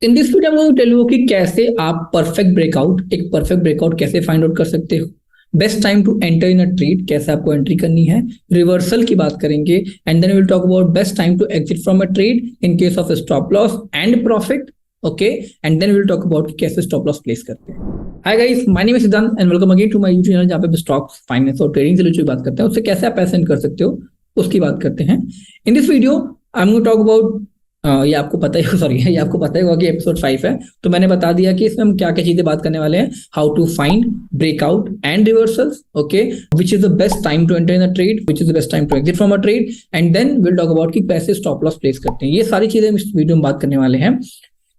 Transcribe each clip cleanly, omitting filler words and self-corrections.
In this video मैं tell you कि कैसे आप परफेक्ट ब्रेकआउट कैसे फाइंड आउट कर सकते हो, best time to enter in a trade, कैसे आपको एंट्री करनी है, रिवर्सल की बात करेंगे and then will talk about best time to exit from a trade in case of stop loss and profit. Okay, and then will talk about कैसे stop loss place करते हैं। Hi guys, my name is सिद्धांत and welcome again to my YouTube channel, जहां पे stocks, finance और trading से related बात करते हैं। उससे कैसे आप पैसे अर्न कर सकते हो उसकी बात करते हैं। In this video I am going to talk about ये आपको पता ही होगा कि एपिसोड 5 है, तो मैंने बता दिया कि इसमें हम क्या क्या चीजें बात करने वाले हैं। How to find breakout and reversals, okay, which is the best time to enter in a trade, which is the best time to exit from a trade, and then will talk about कि कैसे stop loss place करते हैं। ये सारी चीजें हम इस video में बात करने वाले हैं।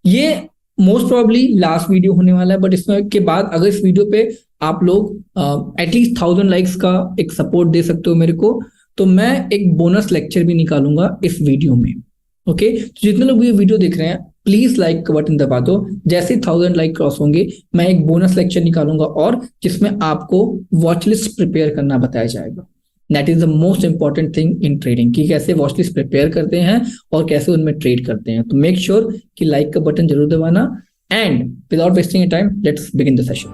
ये मोस्ट प्रोबेबली लास्ट वीडियो होने वाला है, बट इसमें के बाद अगर इस वीडियो पे आप लोग एटलीस्ट 1000 लाइक्स का एक सपोर्ट दे सकते हो मेरे को, तो मैं एक बोनस लेक्चर भी निकालूंगा इस वीडियो में। ओके, तो जितने लोग ये वीडियो देख रहे हैं प्लीज लाइक का बटन दबा दो। जैसे 1000 लाइक क्रॉस होंगे मैं एक बोनस लेक्चर निकालूंगा और जिसमें आपको वॉच लिस्ट प्रिपेयर करना बताया जाएगा। That is the most important thing in trading, कि कैसे वॉच लिस्ट प्रिपेयर करते हैं और कैसे उनमें ट्रेड करते हैं। तो मेक श्योर कि लाइक का बटन जरूर दबाना and without wasting time let's begin the session.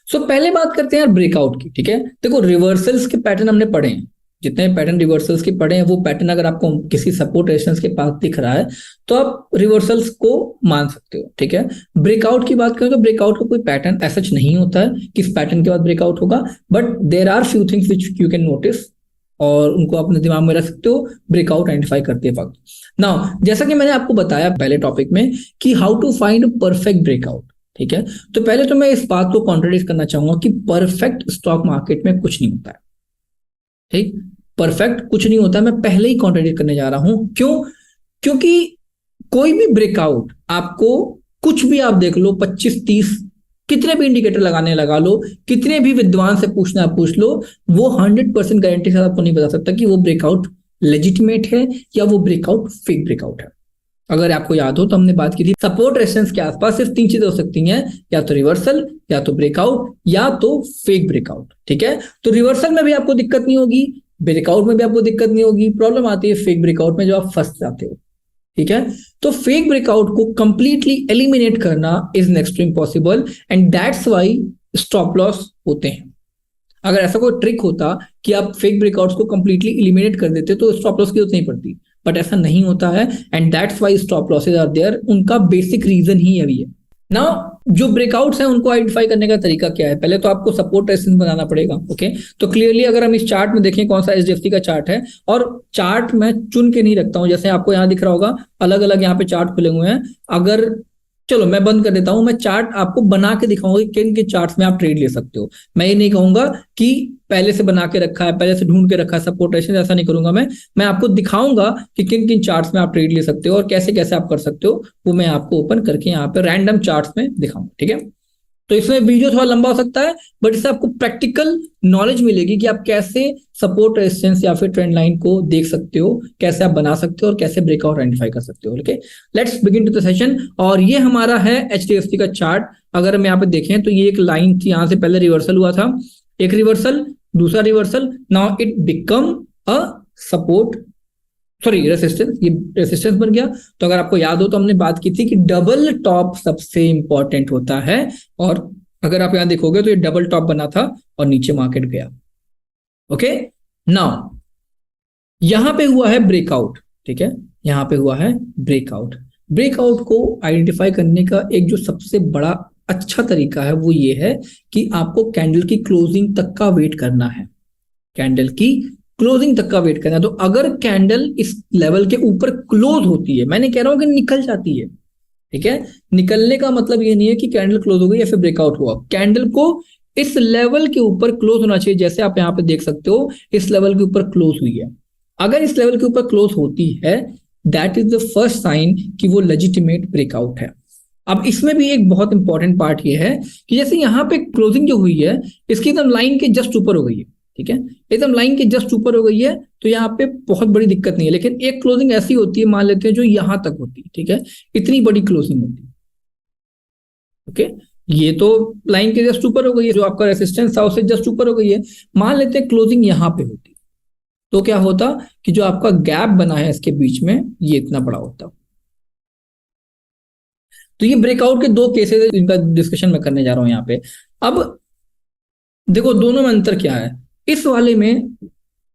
So पहले बात करते हैं ब्रेकआउट की। ठीक है, देखो रिवर्सल्स के पैटर्न हमने पढ़े हैं, जितने पैटर्न रिवर्सल्स के पढ़े हैं वो पैटर्न अगर आपको किसी सपोर्ट रेजिस्टेंस के पास दिख रहा है तो आप रिवर्सल्स को मान सकते हो। ठीक है, ब्रेकआउट की बात करें तो ब्रेकआउट का कोई पैटर्न ऐसा नहीं होता है कि इस पैटर्न के बाद ब्रेकआउट होगा, but there are few things which you can notice और उनको अपने दिमाग में रख सकते हो ब्रेकआउट आइडेंटिफाई करते वक्त। नाउ, जैसा कि मैंने आपको बताया पहले टॉपिक में कि how to find perfect breakout. ठीक है, तो पहले तो मैं इस बात को कॉन्ट्रडिक्ट करना चाहूंगा कि परफेक्ट स्टॉक मार्केट में कुछ नहीं होता है। ठीक, परफेक्ट कुछ नहीं होता, मैं पहले ही कॉन्ट्रडिक्ट करने जा रहा हूं। क्यों? क्योंकि कोई भी ब्रेकआउट आपको, कुछ भी आप देख लो, 25-30 कितने भी इंडिकेटर लगाने लगा लो, कितने भी विद्वान से पूछना पूछ लो, वो 100% गारंटी से आपको नहीं बता सकता कि वो ब्रेकआउट लेजिटिमेट है या वो ब्रेकआउट फेक ब्रेकआउट है। अगर आपको याद हो तो हमने बात की थी सपोर्ट रेजिस्टेंस के आसपास सिर्फ 3 चीजें हो सकती हैं, या तो रिवर्सल, या तो ब्रेकआउट, या तो फेक ब्रेकआउट। ठीक है, तो रिवर्सल में भी आपको दिक्कत नहीं होगी, ब्रेकआउट में भी आपको दिक्कत नहीं होगी, प्रॉब्लम आती है फेक ब्रेकआउट में जो आप फंस जाते हो। ठीक है, तो फेक ब्रेकआउट को कंप्लीटली एलिमिनेट करना is next to impossible and that's why stop loss होते हैं। अगर ऐसा कोई ट्रिक होता कि आप फेक ब्रेकआउट्स को कंप्लीटली एलिमिनेट कर देते तो स्टॉप लॉस की जरूरत नहीं पड़ती, बट ऐसा नहीं होता है and that's why stop losses are there. उनका बेसिक रीजन ही है ये। नाउ, जो ब्रेकआउट्स हैं उनको आइडेंटिफाई करने का तरीका क्या है? पहले तो आपको सपोर्ट रेजिस्टेंस बनाना पड़ेगा। ओके, तो क्लियरली अगर हम इस चार्ट में देखें, कौन सा एचडीएफसी का चार्ट है, और चार्ट मैं चुन के नहीं रखता हूं, जैसे आपको यहाँ दिख रहा होगा अलग अलग यहाँ पे चार्ट खुले हुए हैं। अगर चलो मैं बंद कर देता हूं, मैं चार्ट आपको बना के दिखाऊंगा कि किन किन चार्ट्स में आप ट्रेड ले सकते हो। मैं ये नहीं कहूंगा कि पहले से बना के रखा है, पहले से ढूंढ के रखा है सपोर्ट रेजिस्टेंस, ऐसा नहीं करूंगा। मैं आपको दिखाऊंगा कि किन किन चार्ट्स में आप ट्रेड ले सकते हो और कैसे कैसे आप कर सकते हो, वो मैं आपको ओपन करके यहाँ पे रैंडम चार्ट्स में दिखाऊंगा। ठीक है, तो इसमें वीडियो थोड़ा लंबा हो सकता है, बट इससे आपको प्रैक्टिकल नॉलेज मिलेगी कि आप कैसे सपोर्ट रेजिस्टेंस या फिर ट्रेंड लाइन को देख सकते हो, कैसे आप बना सकते हो और कैसे ब्रेकआउट आइडेंटिफाई कर सकते हो। Okay, let's begin to the session. और ये हमारा है एचडीएफसी का चार्ट। अगर हम यहाँ पे देखें तो ये एक लाइन थी, यहाँ से पहले रिवर्सल हुआ था, एक रिवर्सल, दूसरा reversal, now it become a support, sorry resistance, ये रेसिस्टेंस बन गया। तो अगर आपको याद हो तो हमने बात की थी कि डबल टॉप सबसे इंपॉर्टेंट होता है, और अगर आप यहां देखोगे तो ये डबल टॉप बना था और नीचे मार्केट गया। ओके, नाउ यहां पे हुआ है ब्रेकआउट। ठीक है, यहां पे हुआ है ब्रेकआउट। ब्रेकआउट को आइडेंटिफाई करने का एक जो सबसे बड़ा अच्छा तरीका है वो ये है कि आपको कैंडल की क्लोजिंग तक का वेट करना है। कैंडल की क्लोजिंग तक का वेट करना है। तो अगर कैंडल इस लेवल के ऊपर क्लोज होती है, मैं नहीं कह रहा हूं कि निकल जाती है, ठीक है, निकलने का मतलब ये नहीं है कि कैंडल क्लोज हो गई या फिर ब्रेकआउट हुआ। कैंडल को इस लेवल के ऊपर क्लोज होना चाहिए, जैसे आप यहाँ पे देख सकते हो इस लेवल के ऊपर क्लोज हुई है। अगर इस लेवल के ऊपर क्लोज होती है, that is the first sign कि वो लेजिटिमेट ब्रेकआउट है। अब इसमें भी एक बहुत इंपॉर्टेंट पार्ट ये है कि जैसे यहाँ पे क्लोजिंग जो हुई है इसकी एकदम लाइन के जस्ट ऊपर हो गई है। ठीक है, एकदम लाइन के जस्ट ऊपर हो गई है, तो यहाँ पे बहुत बड़ी दिक्कत नहीं है। लेकिन एक क्लोजिंग ऐसी होती है, मान लेते हैं जो यहां तक होती है, ठीक है, इतनी बड़ी क्लोजिंग होती है। ओके, ये तो लाइन के जस्ट ऊपर हो गई है, जो आपका रेसिस्टेंस था उससे जस्ट ऊपर हो गई है। मान लेते हैं क्लोजिंग यहाँ पे होती, तो क्या होता कि जो आपका गैप बना है इसके बीच में ये इतना बड़ा होता। तो ये ब्रेकआउट के दो केसेस इनका डिस्कशन मैं करने जा रहा हूं यहाँ पे। अब देखो दोनों में अंतर क्या है। इस वाले में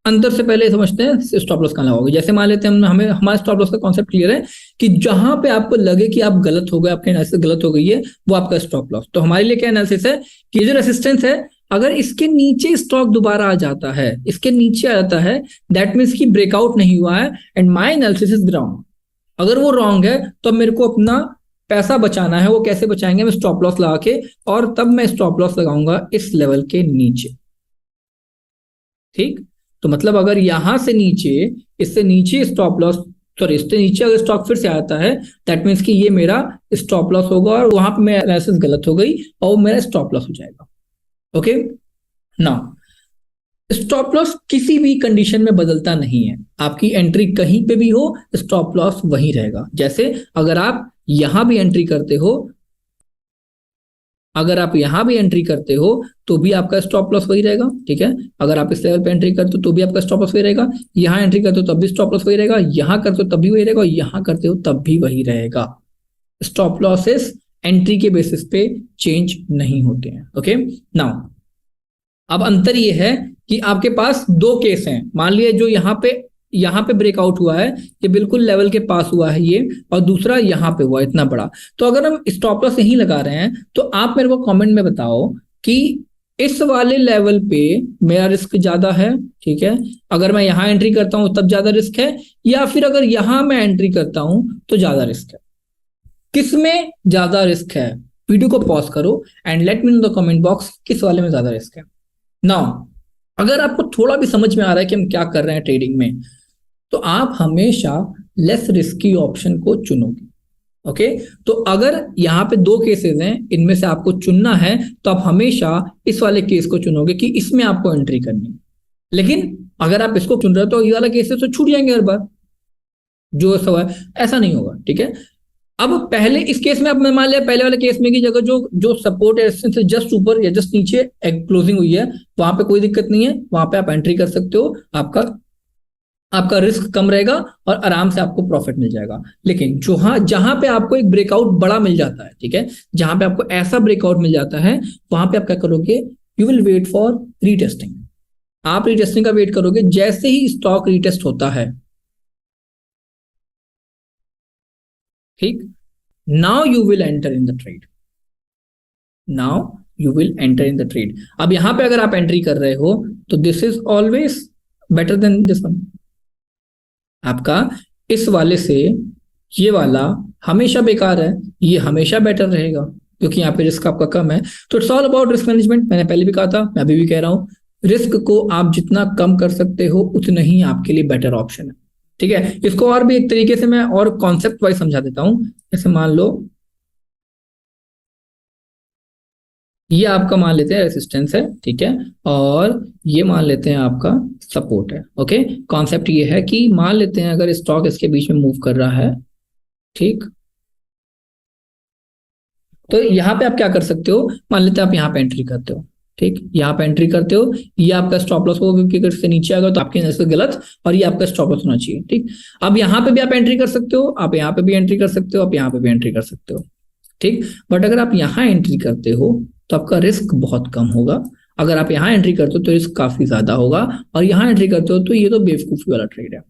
अंतर से पहले समझते हैं स्टॉप लॉस कहाँ लगाओगे। जैसे मान लेते हैं हमें हमारा स्टॉप लॉस का कॉन्सेप्ट क्लियर है कि जहां पे आपको लगे कि आप गलत हो गए, आपके एनालिसिस गलत हो गई है, वो आपका स्टॉप लॉस। तो हमारे लिए क्या एनालिसिस है कि जो रेसिस्टेंस है अगर इसके नीचे स्टॉक दोबारा आ जाता है, इसके नीचे आ जाता है, दैट मीन्स की ब्रेकआउट नहीं हुआ है and my analysis is wrong. अगर वो रॉन्ग है तो मेरे को अपना पैसा बचाना है। वो कैसे बचाएंगे? मैं स्टॉप लॉस लगा के, और तब मैं स्टॉप लॉस लगाऊंगा इस लेवल के नीचे। ठीक, तो मतलब अगर यहां से नीचे, इससे नीचे स्टॉप लॉस, सॉरी इससे नीचे अगर स्टॉक फिर से आता है, दैट मीन्स कि ये मेरा स्टॉप लॉस होगा और वहां पे मेरा एनालिसिस गलत हो गई और मेरा स्टॉप लॉस हो जाएगा। ओके, नाउ स्टॉप लॉस किसी भी कंडीशन में बदलता नहीं है। आपकी एंट्री कहीं पे भी हो, स्टॉप लॉस वही रहेगा। जैसे अगर आप यहां भी एंट्री करते हो, अगर आप यहां भी एंट्री करते हो तो भी आपका स्टॉप लॉस वही रहेगा। ठीक है, अगर आप इस लेवल पे एंट्री करते हो तो भी आपका स्टॉप लॉस वही रहेगा, यहां एंट्री करते हो तब भी स्टॉप लॉस वही रहेगा, यहां करते हो तब भी वही रहेगा, यहां करते हो तब भी वही रहेगा। स्टॉप लॉसेस एंट्री के बेसिस पे चेंज नहीं होते हैं। ओके, नाउ अब अंतर ये है कि आपके पास दो केस हैं। मान लिया जो यहाँ पे ब्रेकआउट हुआ है, ये बिल्कुल लेवल के पास हुआ है ये, और दूसरा यहाँ पे हुआ इतना बड़ा। तो अगर हम स्टॉप लॉस यहीं लगा रहे हैं तो आप मेरे को कमेंट में बताओ कि इस वाले लेवल पे मेरा रिस्क ज्यादा है, ठीक है, अगर मैं यहां एंट्री करता हूं तब ज्यादा रिस्क है, या फिर अगर यहां मैं एंट्री करता हूं तो ज्यादा रिस्क है? किसमें ज्यादा रिस्क है? वीडियो को पॉज करो and let me know the comment box किस वाले में ज्यादा रिस्क है। नाउ अगर आपको थोड़ा भी समझ में आ रहा है कि हम क्या कर रहे हैं ट्रेडिंग में, तो आप हमेशा लेस रिस्की ऑप्शन को चुनोगे। ओके, तो अगर यहाँ पे दो केसेस हैं, इनमें से आपको चुनना है तो आप हमेशा इस वाले केस को चुनोगे कि इसमें आपको एंट्री करनी है। लेकिन अगर आप इसको चुन रहे हो तो ये वाला केसेस तो छूट जाएंगे हर बार, जो सवाल ऐसा नहीं होगा। ठीक है, अब पहले इस केस में, अब मैं मान लिया पहले वाले केस में की जगह जो जो सपोर्ट रेजिस्टेंस से जस्ट ऊपर या जस्ट नीचे क्लोजिंग हुई है, वहां पे कोई दिक्कत नहीं है, वहां पे आप एंट्री कर सकते हो, आपका आपका रिस्क कम रहेगा और आराम से आपको प्रॉफिट मिल जाएगा। लेकिन जहां पे आपको एक ब्रेकआउट बड़ा मिल जाता है, ठीक है, जहां पे आपको ऐसा ब्रेकआउट मिल जाता है, वहां पे आप क्या करोगे? You will wait for retesting. आप रीटेस्टिंग का वेट करोगे। जैसे ही स्टॉक रीटेस्ट होता है, ठीक, now you will enter in the trade. Now you will enter in the trade. अब यहां पे अगर आप एंट्री कर रहे हो तो this is always better than this one. आपका इस वाले से ये वाला हमेशा बेकार है, ये हमेशा बेटर रहेगा क्योंकि यहाँ पे रिस्क आपका कम है। तो it's all about risk management. मैंने पहले भी कहा था, मैं अभी भी कह रहा हूँ, रिस्क को आप जितना कम कर सकते हो उतना ही आपके लिए बेटर ऑप्शन है। ठीक है, इसको और भी एक तरीके से मैं और कॉन्सेप्ट वाइज समझा देता हूं। जैसे मान लो ये आपका मान लेते हैं रेसिस्टेंस है, ठीक है, और ये मान लेते हैं आपका सपोर्ट है। ओके, कॉन्सेप्ट ये है कि मान लेते हैं अगर स्टॉक इसके बीच में मूव कर रहा है, ठीक, तो यहाँ पे आप क्या कर सकते हो? मान लेते हैं आप यहाँ पे एंट्री करते हो, ठीक, यहाँ पे एंट्री करते हो, ये आपका स्टॉप लॉस होगा क्योंकि अगर इससे नीचे आएगा तो आपके नजर से गलत, और ये आपका स्टॉप लॉस होना चाहिए। ठीक, अब यहाँ पे भी आप एंट्री कर सकते हो, आप यहाँ पे भी एंट्री कर सकते हो, आप यहाँ पे भी एंट्री कर सकते हो। ठीक, बट अगर आप यहाँ एंट्री करते हो तो आपका रिस्क बहुत कम होगा। अगर आप यहाँ एंट्री करते हो तो रिस्क काफी ज्यादा होगा, और यहाँ एंट्री करते हो तो ये तो बेवकूफी वाला ट्रेड है।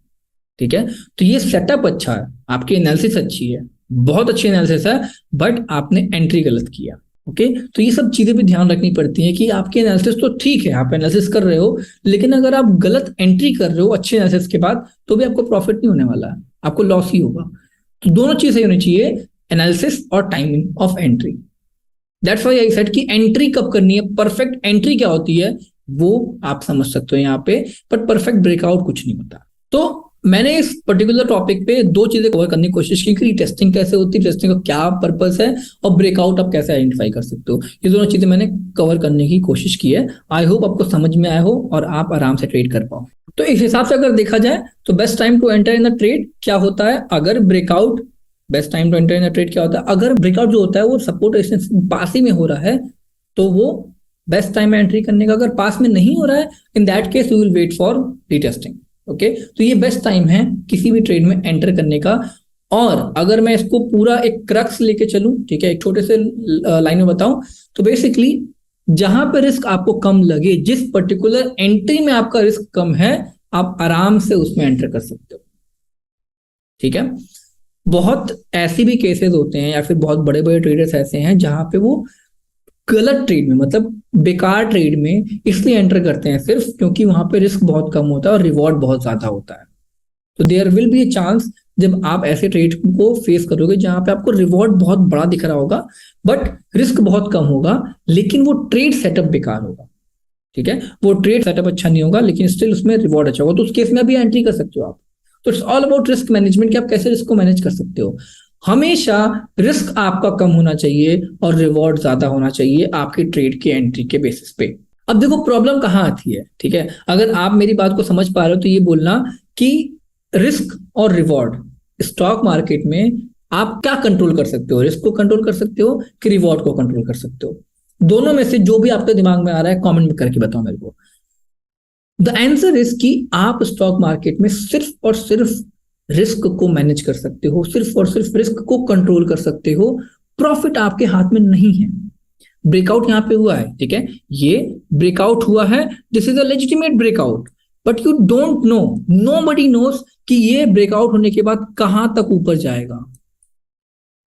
ठीक है, तो ये सेटअप अच्छा है, आपकी एनालिसिस अच्छी है, बहुत अच्छी एनालिसिस है, बट आपने एंट्री गलत किया। ओके, तो ये सब चीजें भी ध्यान रखनी पड़ती हैं कि आपकी एनालिसिस तो ठीक है, आप एनालिसिस कर रहे हो, लेकिन अगर आप गलत एंट्री कर रहे हो अच्छे एनालिसिस के बाद तो भी आपको प्रॉफिट नहीं होने वाला है, आपको लॉस ही होगा। तो दोनों चीजें होनी चाहिए, एनालिसिस और timing of entry. That's why I said कि एंट्री कब करनी है, परफेक्ट एंट्री क्या होती है वो आप समझ सकते हो यहाँ पे, बट परफेक्ट ब्रेकआउट कुछ नहीं होता। तो मैंने इस पर्टिकुलर टॉपिक पे दो चीजें कवर करने की कोशिश की कि टेस्टिंग कैसे होती है, टेस्टिंग का क्या पर्पस है, और ब्रेकआउट आप कैसे आइडेंटिफाई कर सकते हो। ये दोनों चीजें मैंने कवर करने की कोशिश की है। आई होप आपको समझ में आया हो और आप आराम से ट्रेड कर पाओ। तो इस हिसाब से अगर देखा जाए तो best time to enter in the trade क्या होता है, अगर breakout, best time to enter in the trade क्या होता है, अगर ब्रेकआउट जो होता है वो सपोर्ट रेजिस्टेंस पास ही में हो रहा है तो वो बेस्ट टाइम है एंट्री करने का। अगर पास में नहीं हो रहा है, in that case you will wait for retesting. Okay, तो ये बेस्ट टाइम है किसी भी ट्रेड में एंटर करने का। और अगर मैं इसको पूरा एक क्रक्स लेके चलूं, ठीक है, एक छोटे से लाइन में बताऊं, तो बेसिकली जहां पर रिस्क आपको कम लगे, जिस पर्टिकुलर एंट्री में आपका रिस्क कम है, आप आराम से उसमें एंटर कर सकते हो। ठीक है, बहुत ऐसी भी केसेस होते हैं या फिर बहुत बड़े बड़े ट्रेडर्स ऐसे हैं जहां पे वो गलत ट्रेड में, मतलब बेकार ट्रेड में इसलिए एंटर करते हैं सिर्फ क्योंकि वहां पे रिस्क बहुत कम होता है और रिवॉर्ड बहुत ज्यादा होता है। तो there will be a chance जब आप ऐसे ट्रेड को फेस करोगे जहां पे आपको रिवॉर्ड बहुत बड़ा दिख रहा होगा बट रिस्क बहुत कम होगा, लेकिन वो ट्रेड सेटअप बेकार होगा। ठीक है, वो ट्रेड सेटअप अच्छा नहीं होगा लेकिन स्टिल उसमें रिवॉर्ड अच्छा होगा, तो उस केस में भी एंट्री कर सकते हो आप। तो it's all about risk management कि आप कैसे रिस्क को मैनेज कर सकते हो। हमेशा रिस्क आपका कम होना चाहिए और रिवॉर्ड ज्यादा होना चाहिए आपकी ट्रेड की एंट्री के बेसिस पे। अब देखो प्रॉब्लम कहाँ आती है, ठीक है, अगर आप मेरी बात को समझ पा रहे हो तो ये बोलना कि रिस्क और रिवॉर्ड स्टॉक मार्केट में आप क्या कंट्रोल कर सकते हो, रिस्क को कंट्रोल कर सकते हो कि रिवॉर्ड को कंट्रोल कर सकते हो। दोनों में से जो भी आपके दिमाग में आ रहा है कमेंट में करके बताओ मेरे को। द आंसर इज कि आप स्टॉक मार्केट में सिर्फ और सिर्फ रिस्क को मैनेज कर सकते हो, सिर्फ और सिर्फ रिस्क को कंट्रोल कर सकते हो, प्रॉफिट आपके हाथ में नहीं है। ब्रेकआउट यहां पे हुआ है, ठीक है, ये ब्रेकआउट हुआ है, this is a legitimate breakout, but you don't know, nobody nose कि ये ब्रेकआउट होने के बाद कहां तक ऊपर जाएगा।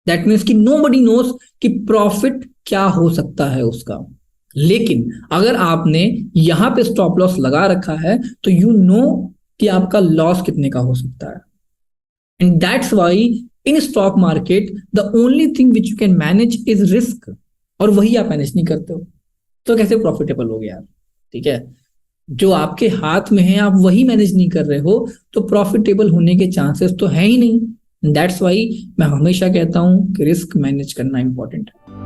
दैट मीन्स कि नोबडी नोस कि प्रॉफिट क्या हो सकता है उसका। लेकिन अगर आपने यहां पे स्टॉप लॉस लगा रखा है तो यू नो कि आपका लॉस कितने का हो सकता है। And that's why in stock market the only thing which you can manage is risk, और वही आप मैनेज नहीं करते हो तो कैसे प्रॉफिटेबल हो गया यार। ठीक है, जो आपके हाथ में है आप वही मैनेज नहीं कर रहे हो तो प्रॉफिटेबल होने के चांसेस तो है ही नहीं। दैट्स वाई मैं हमेशा कहता हूं कि रिस्क मैनेज करना इंपॉर्टेंट है।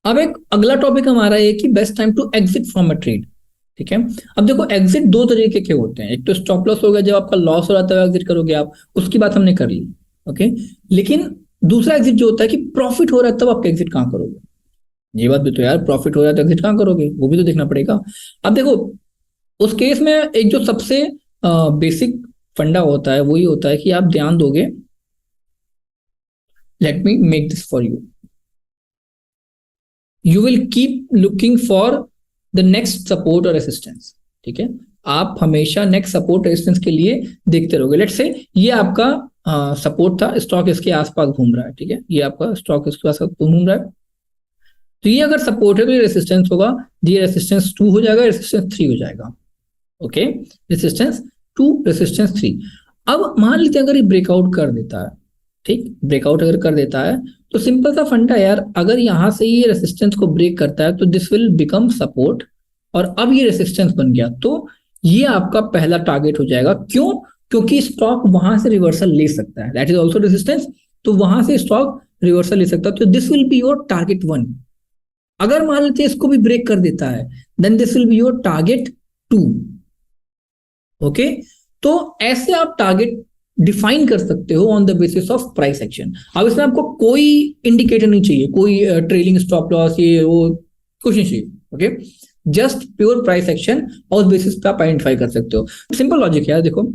अब एक अगला टॉपिक हमारा है कि best time to exit from a trade. ठीक है, अब देखो एग्जिट दो तरीके के होते हैं, एक तो स्टॉप लॉस हो गया, जब आपका लॉस हो रहा है एग्जिट करोगे आप, उसकी बात हमने कर ली। ओके, लेकिन दूसरा एग्जिट जो होता है कि प्रॉफिट हो रहा है तब आप एग्जिट कहां करोगे। ये बात भी तो यार, प्रॉफिट हो रहा है तो एग्जिट कहां करोगे, वो भी तो देखना पड़ेगा। अब देखो उस केस में एक जो सबसे बेसिक फंडा होता है वो ये होता है कि आप ध्यान दोगे, let me make this for you, you will keep looking for the next support और रेसिस्टेंस। ठीक है, आप हमेशा नेक्स्ट सपोर्ट रेजिस्टेंस के लिए देखते रहोगे। लेट्स से ये आपका सपोर्ट था, स्टॉक इसके आसपास घूम रहा है, ठीक है, ये आपका स्टॉक इसके आसपास घूम रहा है, तो ये अगर सपोर्ट है तो ये रेसिस्टेंस होगा, ये रेसिस्टेंस 2 हो जाएगा, रेसिस्टेंस 3 हो जाएगा। Okay, resistance 2, resistance 3। अब मान लीजिए अगर ये ब्रेकआउट कर देता है, ठीक, ब्रेकआउट अगर कर देता है तो सिंपल सा फंडा यार, अगर यहां से ये रेसिस्टेंस को ब्रेक करता है तो दिस विल बिकम सपोर्ट, और अब ये रेसिस्टेंस बन गया तो ये आपका पहला टारगेट हो जाएगा। क्यों? क्योंकि स्टॉक वहां से रिवर्सल ले सकता है, दैट इज ऑल्सो रेसिस्टेंस, तो वहां से स्टॉक रिवर्सल ले सकता है, तो this will be your target 1। अगर मान लेते हैं इसको भी ब्रेक कर देता है then this will be your target 2। Okay, तो ऐसे आप टारगेट डिफाइन कर सकते हो on the basis of price action. अब इसमें आपको कोई इंडिकेटर नहीं चाहिए, कोई ट्रेलिंग स्टॉप लॉस ये वो कुछ नहीं चाहिए। Okay, just pure price action और बेसिस पे आप आइडेंटिफाई कर सकते हो। सिंपल लॉजिक है, देखो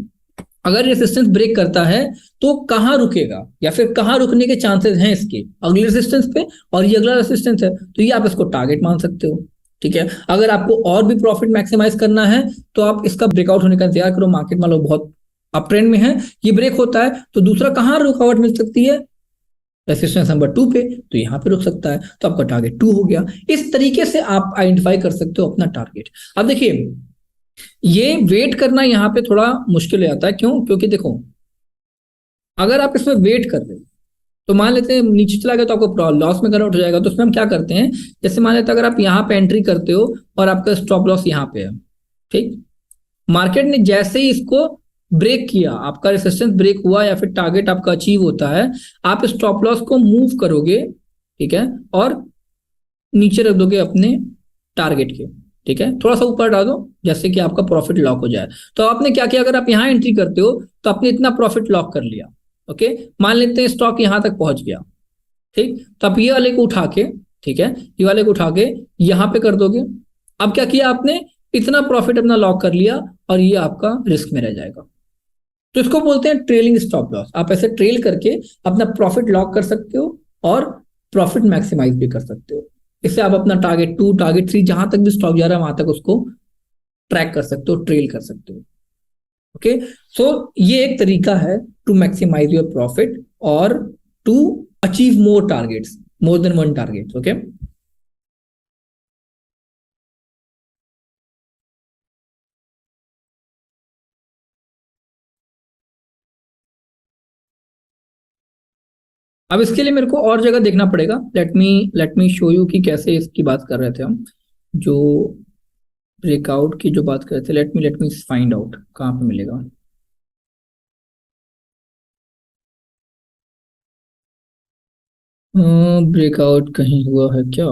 अगर रेसिस्टेंस ब्रेक करता है तो कहां रुकेगा या फिर कहां रुकने के चांसेस हैं इसके, अगले रेसिस्टेंस पे, और ये अगला रेसिस्टेंस है तो ये आप इसको टारगेट मान सकते हो। ठीक है, अगर आपको और भी प्रॉफिट मैक्सिमाइज करना है तो आप इसका ब्रेकआउट होने का इंतजार करो, मार्केट मान लो बहुत अप ट्रेंड में है, ये ब्रेक होता है तो दूसरा कहां रुकावट मिल सकती है, रेसिस्टेंस नंबर 2 पे, तो यहां पे रुक सकता है, तो आपका टारगेट 2 हो गया। इस तरीके से आप आइडेंटिफाई कर सकते हो अपना टारगेट। अब देखिए ये वेट करना यहाँ पे थोड़ा मुश्किल हो जाता है, क्यों? क्योंकि देखो अगर आप इसमें वेट कर रहे हो तो मान लेते हैं नीचे चला गया तो आपको लॉस में कन्वर्ट हो जाएगा, तो उसमें हम क्या करते हैं, जैसे मान लेते हैं अगर आप यहाँ पे एंट्री करते हो और आपका स्टॉप लॉस यहाँ पे है, ठीक, मार्केट ने जैसे ही इसको ब्रेक किया, आपका रेसिस्टेंस ब्रेक हुआ या फिर टारगेट आपका अचीव होता है, आप स्टॉप लॉस को मूव करोगे, ठीक है, और नीचे रख दोगे अपने टारगेट के, ठीक है, थोड़ा सा ऊपर डाल दो जैसे कि आपका प्रॉफिट लॉक हो जाए। तो आपने क्या किया, अगर आप यहाँ एंट्री करते हो तो आपने इतना प्रॉफिट लॉक कर लिया। ओके, मान लेते हैं स्टॉक यहां तक पहुंच गया, ठीक, तो आप ये वाले को उठा के, ठीक है, ये वाले को उठा के यहां पे कर दोगे। अब क्या किया आपने, इतना प्रॉफिट अपना लॉक कर लिया और ये आपका रिस्क में रह जाएगा। तो इसको बोलते हैं ट्रेलिंग स्टॉप लॉस। आप ऐसे ट्रेल करके अपना प्रॉफिट लॉक कर सकते हो और प्रॉफिट मैक्सिमाइज भी कर सकते हो। इससे आप अपना टारगेट 2 टारगेट 3 जहां तक भी स्टॉक जा रहा है वहां तक उसको ट्रैक कर सकते हो, ट्रेल कर सकते हो। ओके, सो ये एक तरीका है टू मैक्सिमाइज योर प्रॉफिट और to achieve more targets, more than one target. Okay, अब इसके लिए मेरे को और जगह देखना पड़ेगा। लेट मी शो यू कि कैसे इसकी बात कर रहे थे हम, जो ब्रेकआउट की जो बात कर रहे थे। लेट मी फाइंड आउट कहाँ पे मिलेगा। ब्रेकआउट कहीं हुआ है क्या?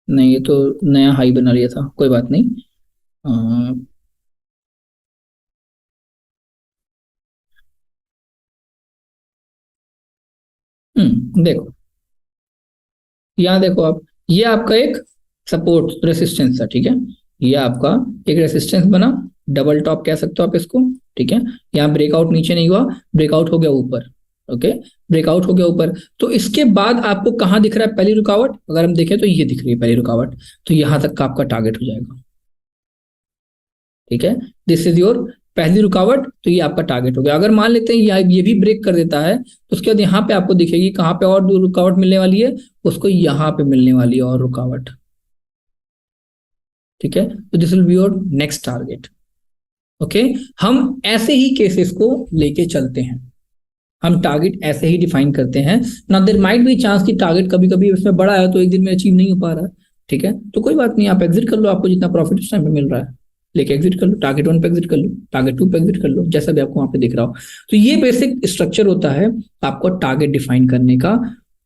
नहीं, ये तो नया हाई बना लिया था, कोई बात नहीं। देखो, यहाँ देखो आप, ये आपका एक सपोर्ट रेसिस्टेंस था, ठीक है। ये आपका एक रेसिस्टेंस बना, डबल टॉप कह सकते हो आप इसको, ठीक है। यहाँ ब्रेकआउट नीचे नहीं हुआ, ब्रेकआउट हो गया ऊपर। ओके, ब्रेकआउट हो गया ऊपर। तो इसके बाद आपको कहाँ दिख रहा है पहली रुकावट? अगर हम देखें तो ये दिख रही है पहली रुकावट। तो यहां तक का आपका टारगेट हो जाएगा, ठीक है। दिस इज योर पहली रुकावट, तो ये आपका टारगेट हो गया। अगर मान लेते हैं ये भी ब्रेक कर देता है तो उसके बाद यहाँ पे आपको दिखेगी कहाँ पे और रुकावट मिलने वाली है, उसको यहाँ पे मिलने वाली है और रुकावट, ठीक है। तो this will be your next target. Okay, हम ऐसे ही केसेस को लेके चलते हैं, हम टारगेट ऐसे ही डिफाइन करते हैं ना। देयर माइट बी चांस कि टारगेट कभी कभी इसमें बड़ा है तो एक दिन में अचीव नहीं हो पा रहा है, ठीक है। तो कोई बात नहीं, आप एग्जिट कर लो, आपको जितना प्रॉफिट उस टाइम पे मिल रहा है लेके एग्जिट कर लो। टारगेट 1 पे एग्जिट कर लो, टारगेट 2 पे एग्जिट कर लो, जैसा भी आपको वहां पे दिख रहा हो। तो ये बेसिक स्ट्रक्चर होता है आपको टारगेट डिफाइन करने का।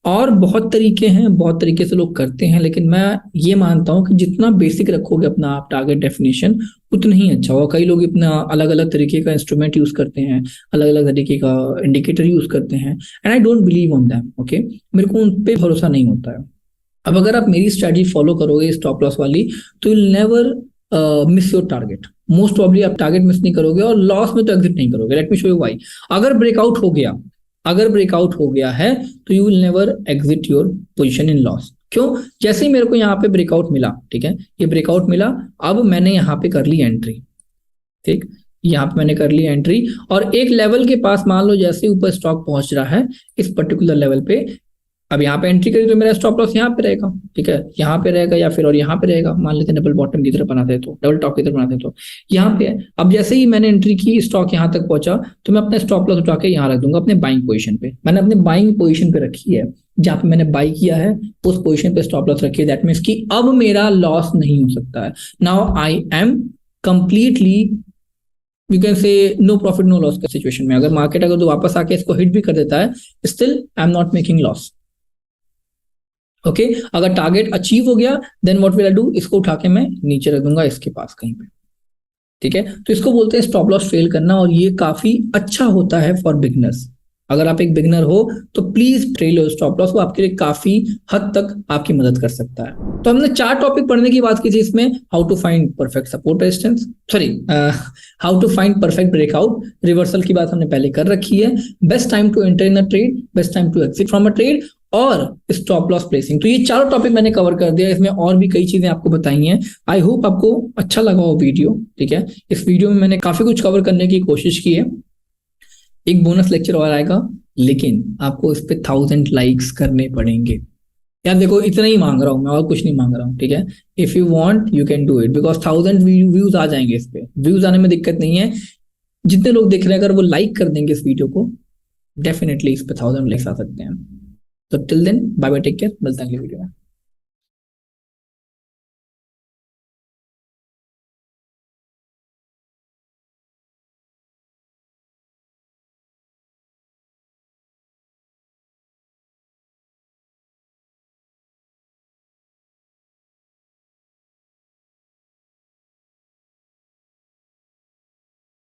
और बहुत तरीके हैं, बहुत तरीके से लोग करते हैं, लेकिन मैं ये मानता हूं कि जितना बेसिक रखोगे अपना आप टारगेट डेफिनेशन, उतना ही अच्छा होगा। कई लोग इतना अलग अलग तरीके का इंस्ट्रूमेंट यूज करते हैं, अलग अलग तरीके का इंडिकेटर यूज करते हैं, and I don't believe on them. Okay, मेरे को उन पे भरोसा नहीं होता है। अब अगर आप मेरी स्ट्रेटजी फॉलो करोगे स्टॉप लॉस वाली, तो you never miss your target. Most probably आप टारगेट मिस नहीं करोगे और लॉस में तो एग्जिट नहीं करोगे। Let me show you why. अगर ब्रेकआउट हो गया, अगर ब्रेकआउट हो गया है तो you will never exit your position in loss. क्यों? जैसे ही मेरे को यहाँ पे ब्रेकआउट मिला, ठीक है, ये ब्रेकआउट मिला, अब मैंने यहाँ पे कर ली एंट्री, ठीक, यहाँ पे मैंने कर ली एंट्री। और एक लेवल के पास मान लो जैसे ऊपर स्टॉक पहुंच रहा है इस पर्टिकुलर लेवल पे, अब यहाँ पे एंट्री करी तो मेरा स्टॉप लॉस यहाँ पे रहेगा, ठीक है, यहाँ पे रहेगा या फिर और यहाँ पे रहेगा। मान लेते हैं डबल बॉटम की तरफ बनाते हैं तो, डबल टॉप की तरफ बनाते हैं तो यहाँ पे है। अब जैसे ही मैंने एंट्री की, स्टॉक यहाँ तक पहुंचा, तो मैं अपना स्टॉप लॉस उठा के यहाँ रख दूंगा अपने बाइंग पोजीशन पे। मैंने अपने बाइंग पोजीशन पे रखी है, जहां पे मैंने बाई किया है उस पोजीशन पे स्टॉप लॉस रखी है। दैट मीन्स कि अब मेरा लॉस नहीं हो सकता है। Now I am completely, you can say, no profit no loss का सिचुएशन में। अगर मार्केट अगर तो वापस आके इसको हिट भी कर देता है, still I am not making loss. Okay, अगर टारगेट अचीव हो गया then what will I do, इसको उठा के मैं नीचे रख दूंगा इसके पास कहीं पे, ठीक है। तो इसको बोलते हैं स्टॉप लॉस फेल करना, और ये काफी अच्छा होता है फॉर बिगनर्स। अगर आप एक बिगनर हो तो please trail your stop loss, वो आपके लिए काफी हद तक आपकी मदद कर सकता है। तो हमने 4 टॉपिक पढ़ने की बात की थी इसमें। How to find perfect support resistance, sorry, how to find perfect breakout, reversal की बात हमने पहले कर रखी है, best time to enter in a trade, best time to exit from a trade, और स्टॉप लॉस प्लेसिंग। तो ये 4 टॉपिक मैंने कवर कर दिया, इसमें और भी कई चीजें आपको बताई हैं। आई होप आपको अच्छा लगा हो वीडियो, ठीक है। इस वीडियो में मैंने काफी कुछ कवर करने की कोशिश की है। एक बोनस लेक्चर और आएगा, लेकिन आपको इस पे 1000 लाइक्स करने पड़ेंगे। यार देखो, इतना ही मांग रहा हूं मैं, और कुछ नहीं मांग रहा हूं, ठीक है। If you want you can do it, because 1000 views आ जाएंगे इस पे। व्यूज आने में दिक्कत नहीं है, जितने लोग देख रहे हैं अगर वो लाइक कर देंगे इस वीडियो को, डेफिनेटली इस पे 1000 लाइक्स आ सकते हैं। तो till then, bye bye, take care, मिलते हैं अगली वीडियो में।